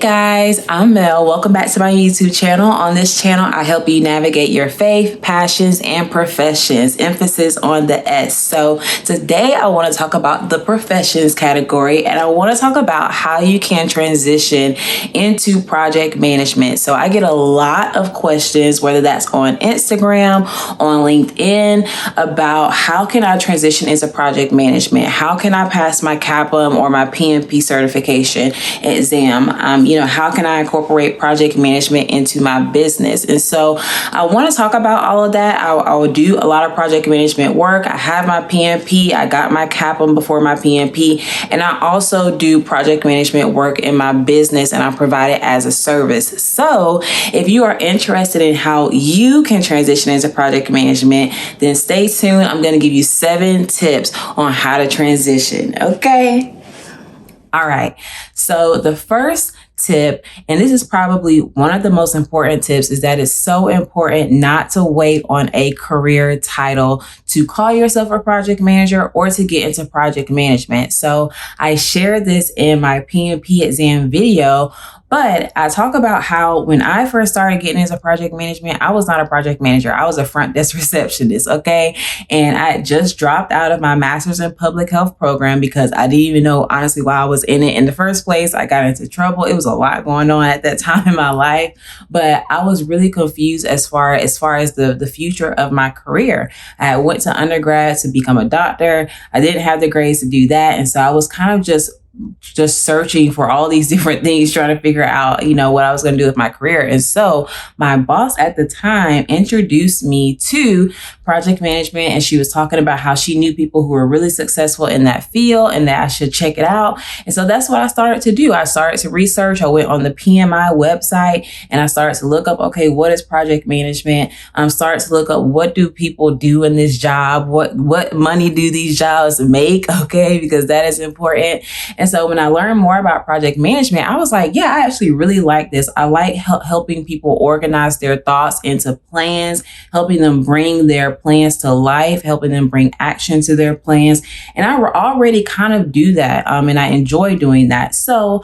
guys, I'm Mel. Welcome back to my YouTube channel. On this channel, I help you navigate your faith, passions, and professions. Emphasis on the S. So today I want to talk about the professions category, and I want to talk about how you can transition into project management. So I get a lot of questions, whether that's on Instagram, on LinkedIn, about how can I transition into project management? How can I pass my CAPM or my PMP certification exam? How can I incorporate project management into my business? And so I want to talk about all of that. I will do a lot of project management work. I have my PMP. I got my CAPM before my PMP. And I also do project management work in my business, and I provide it as a service. So if you are interested in how you can transition into project management, then stay tuned. I'm going to give you 7 tips on how to transition. Okay. All right. So the first tip, and this is probably one of the most important tips, is that it's so important not to wait on a career title to call yourself a project manager or to get into project management. So I shared this in my PMP exam video, but I talk about how when I first started getting into project management, I was not a project manager. I was a front desk receptionist, okay? And I just dropped out of my master's in public health program because I didn't even know, honestly, why I was in it in the first place. I got into trouble. It was a lot going on at that time in my life, but I was really confused as far as the future of my career. I went to undergrad to become a doctor. I didn't have the grades to do that. And so I was kind of just searching for all these different things, trying to figure out, what I was going to do with my career. And so my boss at the time introduced me to project management, and she was talking about how she knew people who were really successful in that field and that I should check it out. And so that's what I started to do. I started to research. I went on the PMI website and I started to look up, okay, what is project management? Started to look up, what do people do in this job? What money do these jobs make? Okay, because that is important. And so when I learned more about project management, I was like, yeah, I actually really like this. I like helping people organize their thoughts into plans, helping them bring their plans to life, helping them bring action to their plans. And I already kind of do that. And I enjoy doing that. So,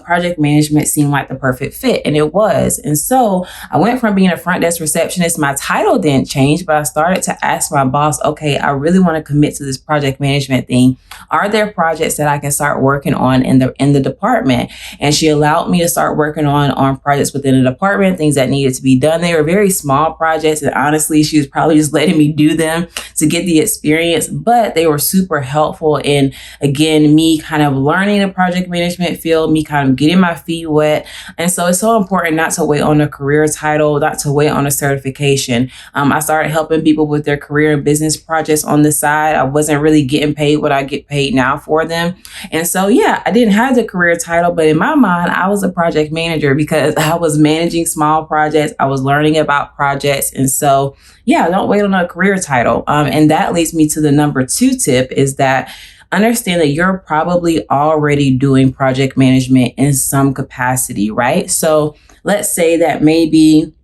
project management seemed like the perfect fit, and it was. And so I went from being a front desk receptionist. My title didn't change, but I started to ask my boss, okay, I really want to commit to this project management thing. Are there projects that I can start working on in the department? And she allowed me to start working on projects within the department, things that needed to be done. They were very small projects, and honestly, she was probably just letting me do them to get the experience, but they were super helpful in, again, me kind of learning the project management field, me kind of getting my feet wet. And so it's so important not to wait on a career title, not to wait on a certification. I started helping people with their career and business projects on the side. I wasn't really getting paid what I get paid now for them. And so, yeah, I didn't have the career title, but in my mind, I was a project manager because I was managing small projects. I was learning about projects. And so, yeah, don't wait on a career title. And that leads me to the number 2 tip, is that understand that you're probably already doing project management in some capacity, right? So let's say that maybe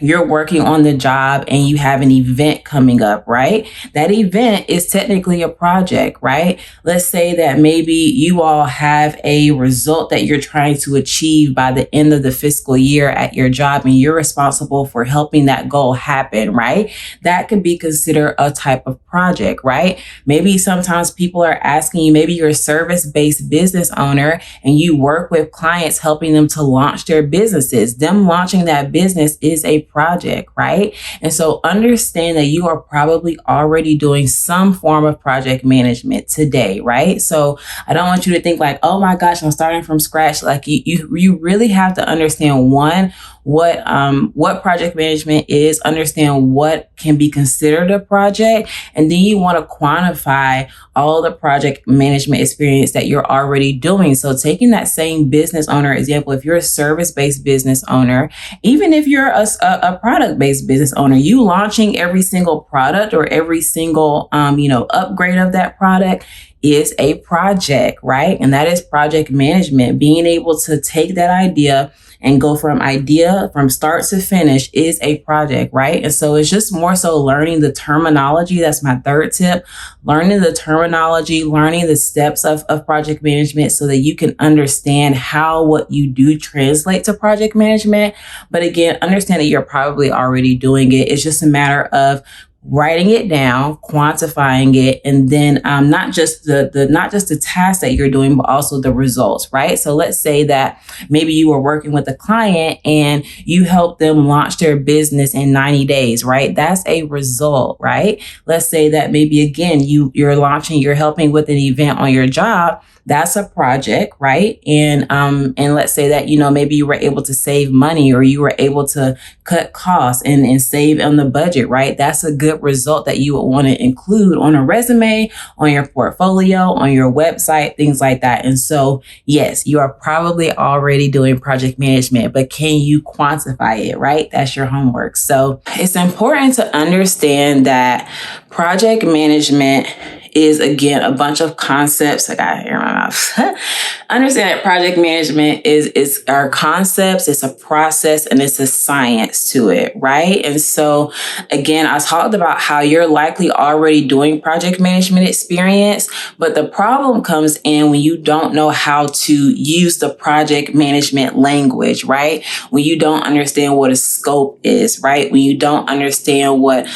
you're working on the job and you have an event coming up, right? That event is technically a project, right? Let's say that maybe you all have a result that you're trying to achieve by the end of the fiscal year at your job, and you're responsible for helping that goal happen, right? That can be considered a type of project, right? Maybe sometimes people are asking you, maybe you're a service-based business owner and you work with clients helping them to launch their businesses. Them launching that business is a project, right? And so understand that you are probably already doing some form of project management today, right? So I don't want you to think like, oh my gosh, I'm starting from scratch. Like you really have to understand, one, what project management is, understand what can be considered a project, and then you want to quantify all the project management experience that you're already doing. So taking that same business owner example, if you're a service-based business owner, even if you're a product-based business owner, you launching every single product or every single upgrade of that product is a project, right? And that is project management, being able to take that idea and go from idea from start to finish is a project, right? And so it's just more so learning the terminology. That's my third tip. Learning the terminology, learning the steps of project management so that you can understand how what you do translate to project management. But again, understand that you're probably already doing it. It's just a matter of writing it down, quantifying it, and then not just the task that you're doing, but also the results, right? So let's say that maybe you were working with a client and you helped them launch their business in 90 days, right? That's a result, right? Let's say that maybe again you're helping with an event on your job. That's a project, right? And let's say that, maybe you were able to save money or you were able to cut costs and save on the budget, right? That's a good result that you would want to include on a resume, on your portfolio, on your website, things like that. And so, yes, you are probably already doing project management, but can you quantify it, right? That's your homework. So it's important to understand that project management is, again, a bunch of concepts. I got hair in my mouth. Understand that project management is our concepts, it's a process, and it's a science to it, right? And so, again, I talked about how you're likely already doing project management experience, but the problem comes in when you don't know how to use the project management language, right? When you don't understand what a scope is, right? When you don't understand what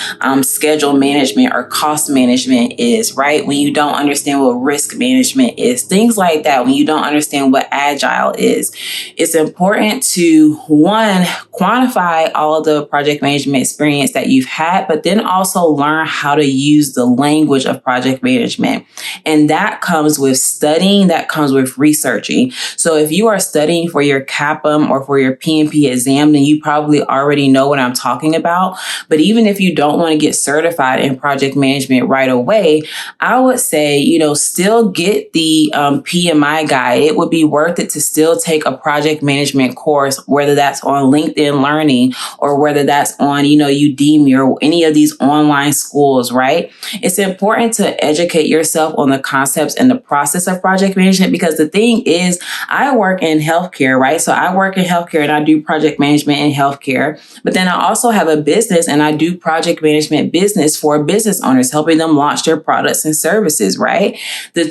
schedule management or cost management is, right? When you don't understand what risk management is, things like that, when you don't understand what agile is, it's important to, one, quantify all of the project management experience that you've had, but then also learn how to use the language of project management. And that comes with studying, that comes with researching. So if you are studying for your CAPM or for your PMP exam, then you probably already know what I'm talking about. But even if you don't want to get certified in project management right away, I would say, still get the PMI guide. It would be worth it to still take a project management course, whether that's on LinkedIn Learning or whether that's on, Udemy or any of these online schools, right? It's important to educate yourself on the concepts and the process of project management, because the thing is, I work in healthcare, right? So I work in healthcare and I do project management in healthcare, but then I also have a business and I do project management business for business owners, helping them launch their products and services, right? The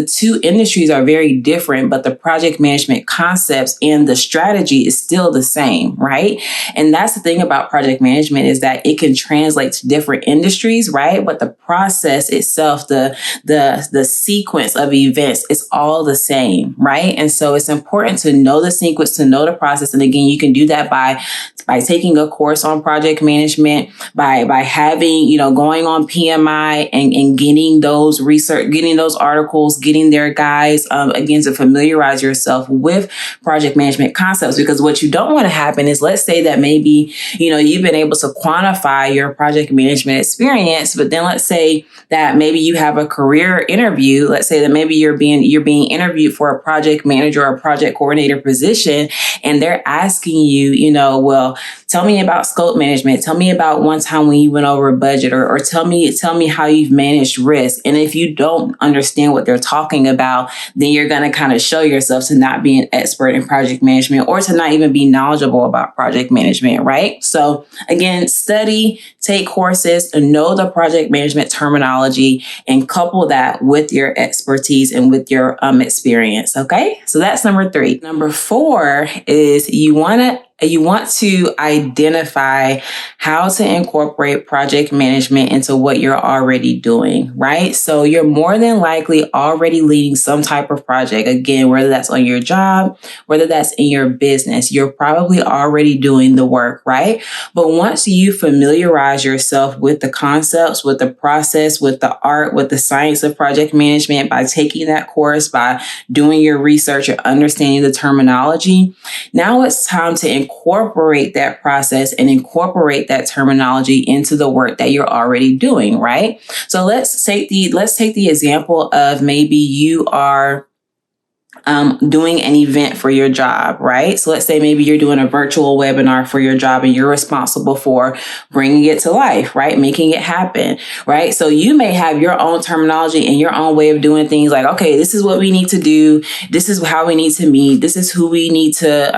two industries are very different, but the project management concepts and the strategy is still the same, right? And that's the thing about project management, is that it can translate to different industries, right? But the process itself, the sequence of events is all the same, right? And so it's important to know the sequence, to know the process. And again, you can do that by taking a course on project management, by having, going on PMI and getting those research, getting those articles, getting their guides, again, to familiarize yourself with project management concepts. Because what you don't want to happen is, let's say that maybe, you've been able to quantify your project management experience, but then let's say that maybe you have a career interview. Let's say that maybe you're being interviewed for a project manager or project coordinator position, and they're asking you, well, tell me about scope management. Tell me about one time when you went over a budget, or tell me how you've managed risk. And if you don't understand what they're talking about, then you're going to kind of show yourself to not be an expert in project management, or to not even be knowledgeable about project management, right? So again, study, take courses, and know the project management terminology, and couple that with your expertise and with your experience. Okay, so that's number 3. Number 4 is you want to identify how to incorporate project management into what you're already doing, right? So you're more than likely already leading some type of project. Again, whether that's on your job, whether that's in your business, you're probably already doing the work, right? But once you familiarize yourself with the concepts, with the process, with the art, with the science of project management, by taking that course, by doing your research or understanding the terminology, now it's time to incorporate that process and incorporate that terminology into the work that you're already doing, right? So let's take the example of maybe you are doing an event for your job, right? So let's say maybe you're doing a virtual webinar for your job and you're responsible for bringing it to life, right? Making it happen, right? So you may have your own terminology and your own way of doing things like, okay, this is what we need to do. This is how we need to meet. This is who we need to,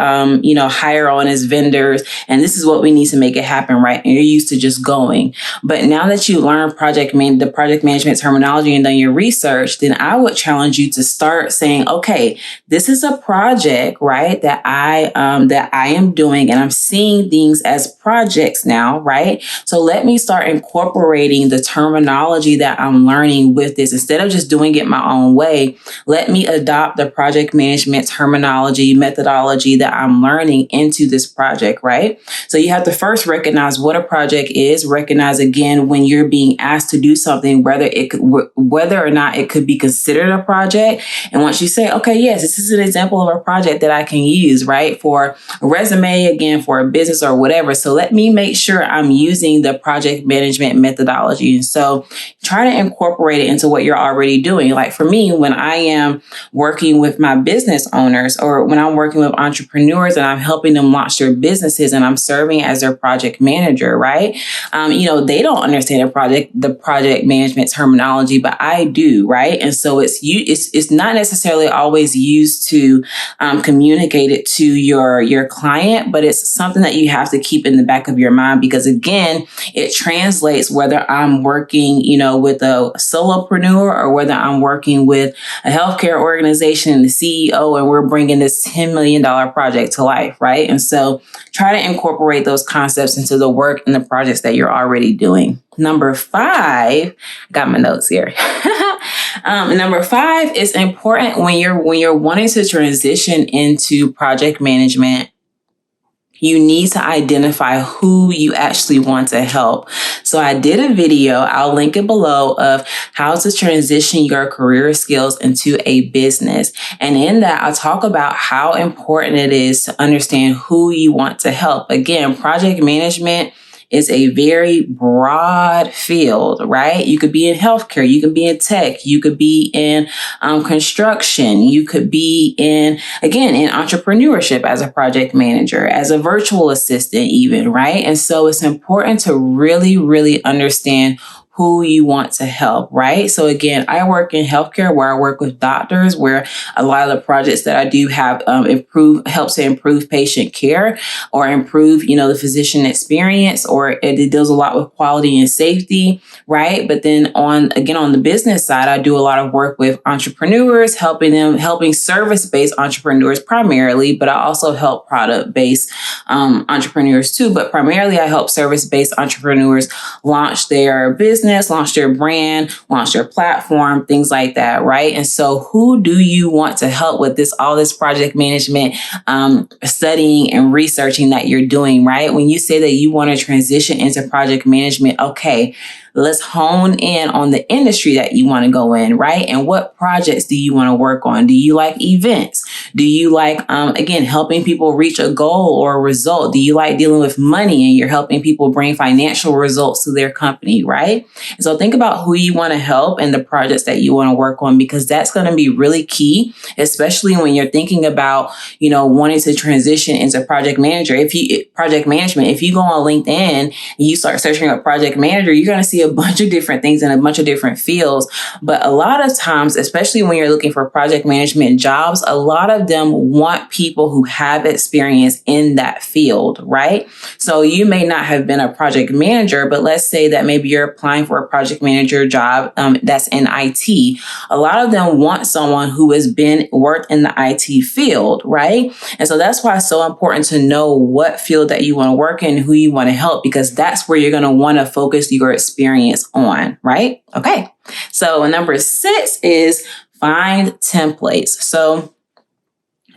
hire on as vendors. And this is what we need to make it happen, right? And you're used to just going. But now that you learn the project management terminology and done your research, then I would challenge you to start saying, okay, this is a project, right, that I am doing, and I'm seeing things as projects now, right? So let me start incorporating the terminology that I'm learning with this. Instead of just doing it my own way, let me adopt the project management terminology, methodology that I'm learning into this project, right? So you have to first recognize what a project is, recognize again when you're being asked to do something, whether or not it could be considered a project. And once you say, okay, yes, this is an example of a project that I can use, right? For a resume, again, for a business or whatever. So let me make sure I'm using the project management methodology. And so try to incorporate it into what you're already doing. Like for me, when I am working with my business owners or when I'm working with entrepreneurs and I'm helping them launch their businesses and I'm serving as their project manager, right? They don't understand the project management terminology, but I do, right? And so it's not necessarily always used to communicate it to your client, but it's something that you have to keep in the back of your mind because again, it translates whether I'm working, with a solopreneur or whether I'm working with a healthcare organization and the CEO and we're bringing this $10 million project to life, right? And so try to incorporate those concepts into the work and the projects that you're already doing. Number 5, got my notes here. Number 5 is important when you're wanting to transition into project management. You need to identify who you actually want to help. So I did a video, I'll link it below, of how to transition your career skills into a business. And in that, I'll talk about how important it is to understand who you want to help. Again, project management is a very broad field, right? You could be in healthcare, you could be in tech, you could be in construction, you could be in entrepreneurship as a project manager, as a virtual assistant even, right? And so it's important to really, really understand who you want to help, right? So again, I work in healthcare where I work with doctors, where a lot of the projects that I do have helps to improve patient care or improve, the physician experience, or it deals a lot with quality and safety, right? But then on the business side, I do a lot of work with entrepreneurs, helping service-based entrepreneurs primarily, but I also help product-based entrepreneurs too. But primarily I help service-based entrepreneurs launch their business, launch their brand, launch their platform, things like that, right? And so who do you want to help with all this project management studying and researching that you're doing, right? When you say that you want to transition into project management, okay, let's hone in on the industry that you want to go in, right? And what projects do you want to work on? Do you like events? Do you like, helping people reach a goal or a result? Do you like dealing with money and you're helping people bring financial results to their company, right? And so think about who you want to help and the projects that you want to work on, because that's going to be really key, especially when you're thinking about, wanting to transition into project management. If you go on LinkedIn and you start searching up project manager, you're going to see a bunch of different things in a bunch of different fields. But a lot of times, especially when you're looking for project management jobs, a lot of them want people who have experience in that field, right? So you may not have been a project manager, but let's say that maybe you're applying for a project manager job that's in IT. A lot of them want someone who has worked in the IT field, right? And so that's why it's so important to know what field that you want to work in, who you want to help, because that's where you're going to want to focus your experience on, right? Okay. So number 6 is find templates. So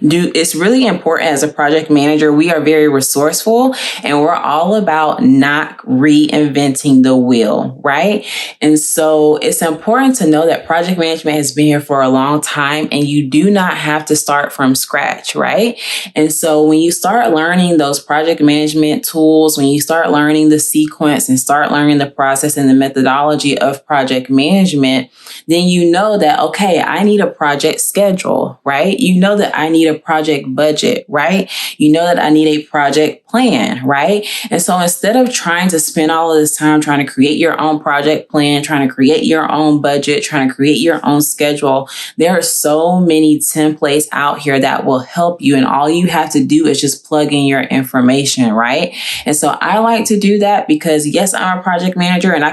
It's really important as a project manager. We are very resourceful and we're all about not reinventing the wheel, right? And so it's important to know that project management has been here for a long time and you do not have to start from scratch, right? And so when you start learning those project management tools, when you start learning the sequence and start learning the process and the methodology of project management, then you know that, okay, I need a project schedule, right? You know that I need a project budget, right? You know that I need a project plan, right? And so instead of trying to spend all of this time trying to create your own project plan, trying to create your own budget, trying to create your own schedule, there are so many templates out here that will help you. And all you have to do is just plug in your information, right? And so I like to do that because yes, I'm a project manager and I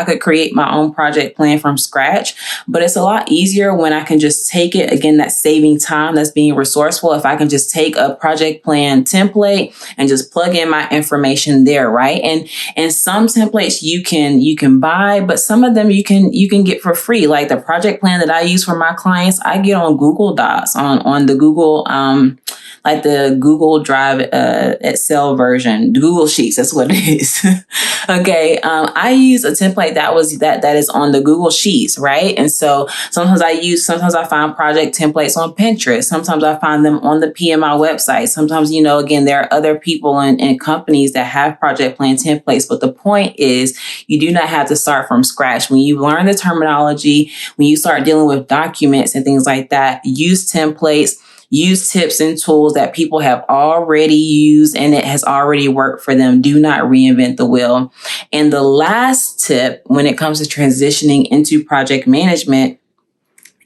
could create my own project plan from scratch, but it's a lot easier when I can just take it. Again, that's saving time, that's being resourceful. If I can just take a project plan template and just plug in my information there, right? And some templates you can buy, but some of them you can get for free. Like the project plan that I use for my clients, I get on Google Docs, on the Google like the Google Drive Excel version, Google Sheets. That's what it is. Okay, I use a template that is on the Google Sheets, right? And so sometimes I find project templates on Pinterest. Sometimes I find them on the PMI website. Sometimes, again, there are other people and companies that have project plan templates. But the point is, you do not have to start from scratch. When you learn the terminology, when you start dealing with documents and things like that, use templates. Use tips and tools that people have already used and it has already worked for them. Do not reinvent the wheel. And the last tip when it comes to transitioning into project management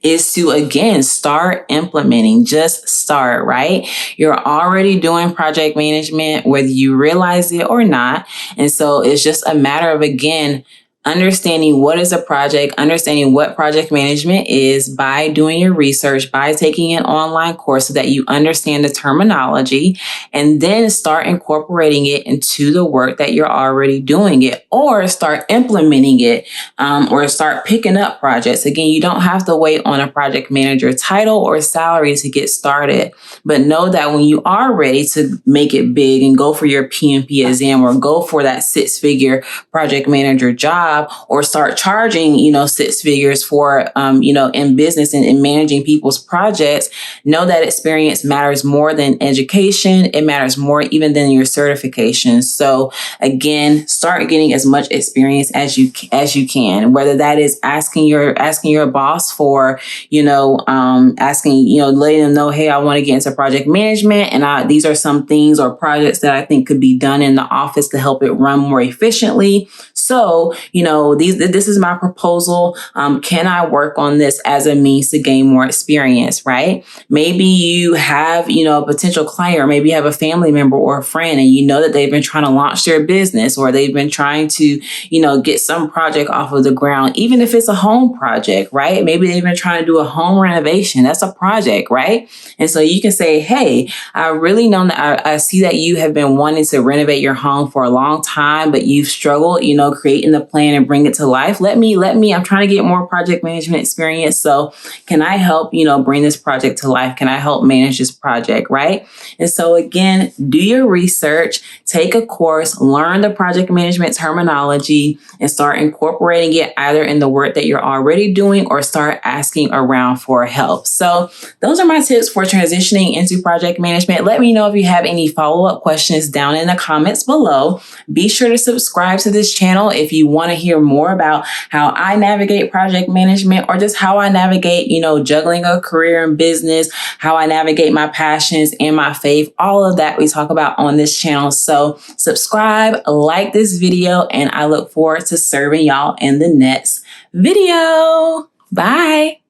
is to, again, start implementing. Just start, right? You're already doing project management, whether you realize it or not. And so it's just a matter of, again, understanding what is a project, understanding what project management is by doing your research, by taking an online course so that you understand the terminology, and then start incorporating it into the work that you're already doing it, or start implementing it, or start picking up projects. Again, you don't have to wait on a project manager title or salary to get started, but know that when you are ready to make it big and go for your PMP exam or go for that 6-figure project manager job, or start charging, 6 figures for, in business and in managing people's projects, know that experience matters more than education. It matters more even than your certification. So again, start getting as much experience as you can, whether that is asking your boss for, letting them know, hey, I want to get into project management. And these are some things or projects that I think could be done in the office to help it run more efficiently. So, this is my proposal. Can I work on this as a means to gain more experience, right? Maybe you have, a potential client, or maybe you have a family member or a friend, and you know that they've been trying to launch their business, or they've been trying to, get some project off of the ground, even if it's a home project, right? Maybe they've been trying to do a home renovation. That's a project, right? And so you can say, hey, I really know that I see that you have been wanting to renovate your home for a long time, but you've struggled, creating the plan and bring it to life. Let me, I'm trying to get more project management experience. So can I help, bring this project to life? Can I help manage this project? Right. And so again, do your research, take a course, learn the project management terminology, and start incorporating it either in the work that you're already doing or start asking around for help. So those are my tips for transitioning into project management. Let me know if you have any follow-up questions down in the comments below. Be sure to subscribe to this channel if you want to hear more about how I navigate project management, or just how I navigate, juggling a career and business, how I navigate my passions and my faith. All of that we talk about on this channel. So subscribe, like this video, and I look forward to serving y'all in the next video. Bye.